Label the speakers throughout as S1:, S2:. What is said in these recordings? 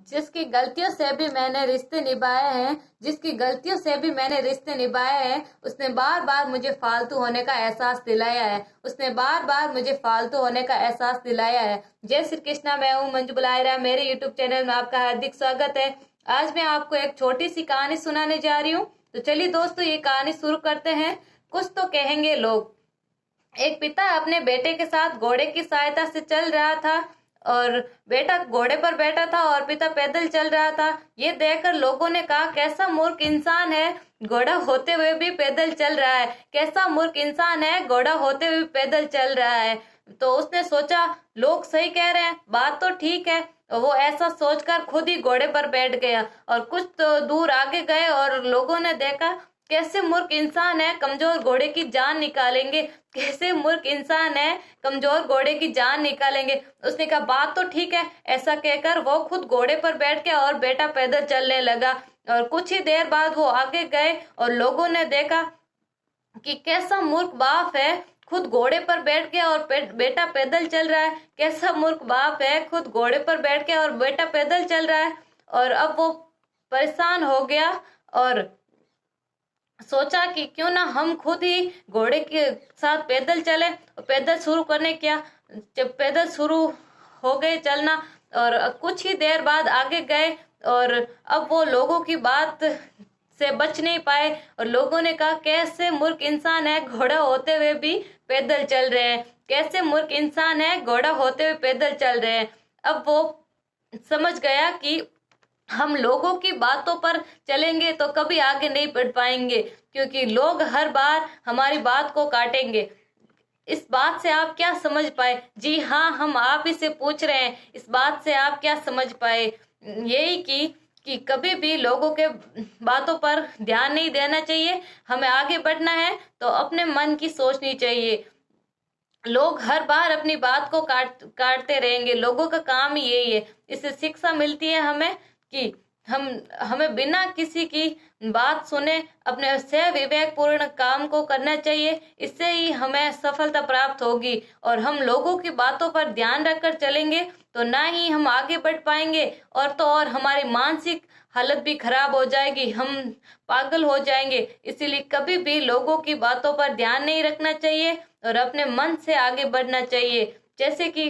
S1: जिसकी गलतियों से भी मैंने रिश्ते निभाए हैं, जिसकी गलतियों से भी मैंने रिश्ते निभाए हैं, उसने बार बार मुझे फालतू होने का एहसास दिलाया है। उसने बार बार मुझे फालतू होने का एहसास दिलाया है। जय श्री कृष्णा, मैं हूँ मंजू बुलायरा। मेरे यूट्यूब चैनल में आपका हार्दिक स्वागत है। आज मैं आपको एक छोटी सी कहानी सुनाने जा रही हूँ। तो चलिए दोस्तों, ये कहानी शुरू करते हैं। कुछ तो कहेंगे लोग। एक पिता अपने बेटे के साथ घोड़े की सहायता से चल रहा था और बेटा घोड़े पर बैठा था और पिता पैदल चल रहा था। ये देखकर लोगों ने कहा, कैसा मूर्ख इंसान है, घोड़ा होते हुए भी पैदल चल रहा है। कैसा मूर्ख इंसान है, घोड़ा होते हुए पैदल चल रहा है। तो उसने सोचा, लोग सही कह रहे हैं, बात तो ठीक है। वो ऐसा सोचकर खुद ही घोड़े पर बैठ गया और कुछ तो दूर आगे गए और लोगों ने देखा, कैसे मूर्ख इंसान है, कमजोर घोड़े की जान निकालेंगे। कैसे मूर्ख इंसान है, कमजोर घोड़े की जान निकालेंगे। उसने कहा, बात तो ठीक है। ऐसा कहकर वो खुद घोड़े पर बैठ गया और बेटा पैदल चलने लगा। और कुछ ही देर बाद वो आगे गए और लोगों ने देखा कि कैसा मूर्ख बाप है, खुद घोड़े पर बैठ गया और बेटा पैदल चल रहा है। कैसा मूर्ख बाप है, खुद घोड़े पर बैठ गया और बेटा पैदल चल रहा है। और अब वो परेशान हो गया और सोचा कि क्यों ना हम खुद ही घोड़े के साथ पैदल चले। पैदल शुरू करने क्या, जब पैदल शुरू हो गए चलना और कुछ ही देर बाद आगे गए और अब वो लोगों की बात से बच नहीं पाए और लोगों ने कहा, कैसे मूर्ख इंसान है, घोड़ा होते हुए भी पैदल चल रहे हैं। कैसे मूर्ख इंसान है, घोड़ा होते हुए पैदल चल रहे हैं। अब वो समझ गया कि हम लोगों की बातों पर चलेंगे तो कभी आगे नहीं बढ़ पाएंगे, क्योंकि लोग हर बार हमारी बात को काटेंगे। इस बात से आप क्या समझ पाए? जी हाँ, हम आप ही से पूछ रहे हैं, इस बात से आप क्या समझ पाए? यही कि कभी भी लोगों के बातों पर ध्यान नहीं देना चाहिए। हमें आगे बढ़ना है तो अपने मन की सोचनी चाहिए। लोग हर बार अपनी बात को काटते रहेंगे, लोगों का काम ही यही है। इससे शिक्षा मिलती है हमें कि हमें बिना किसी की बात सुने अपने से विवेक पूर्ण काम को करना चाहिए। इससे ही हमें सफलता प्राप्त होगी। और हम लोगों की बातों पर ध्यान रखकर चलेंगे तो ना ही हम आगे बढ़ पाएंगे, और तो और हमारी मानसिक हालत भी खराब हो जाएगी, हम पागल हो जाएंगे। इसीलिए कभी भी लोगों की बातों पर ध्यान नहीं रखना चाहिए और अपने मन से आगे बढ़ना चाहिए। जैसे कि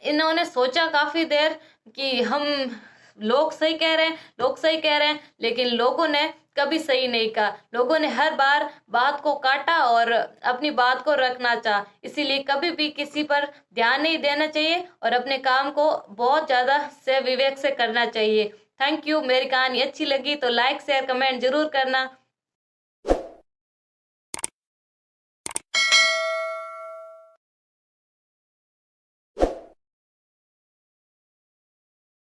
S1: इन्होंने सोचा काफी देर कि हम लोग सही कह रहे हैं, लोग सही कह रहे हैं, लेकिन लोगों ने कभी सही नहीं कहा। लोगों ने हर बार बात को काटा और अपनी बात को रखना चाहा। इसीलिए कभी भी किसी पर ध्यान नहीं देना चाहिए और अपने काम को बहुत ज्यादा से विवेक से करना चाहिए। Thank you. मेरी कहानी अच्छी लगी तो लाइक शेयर कमेंट जरूर करना।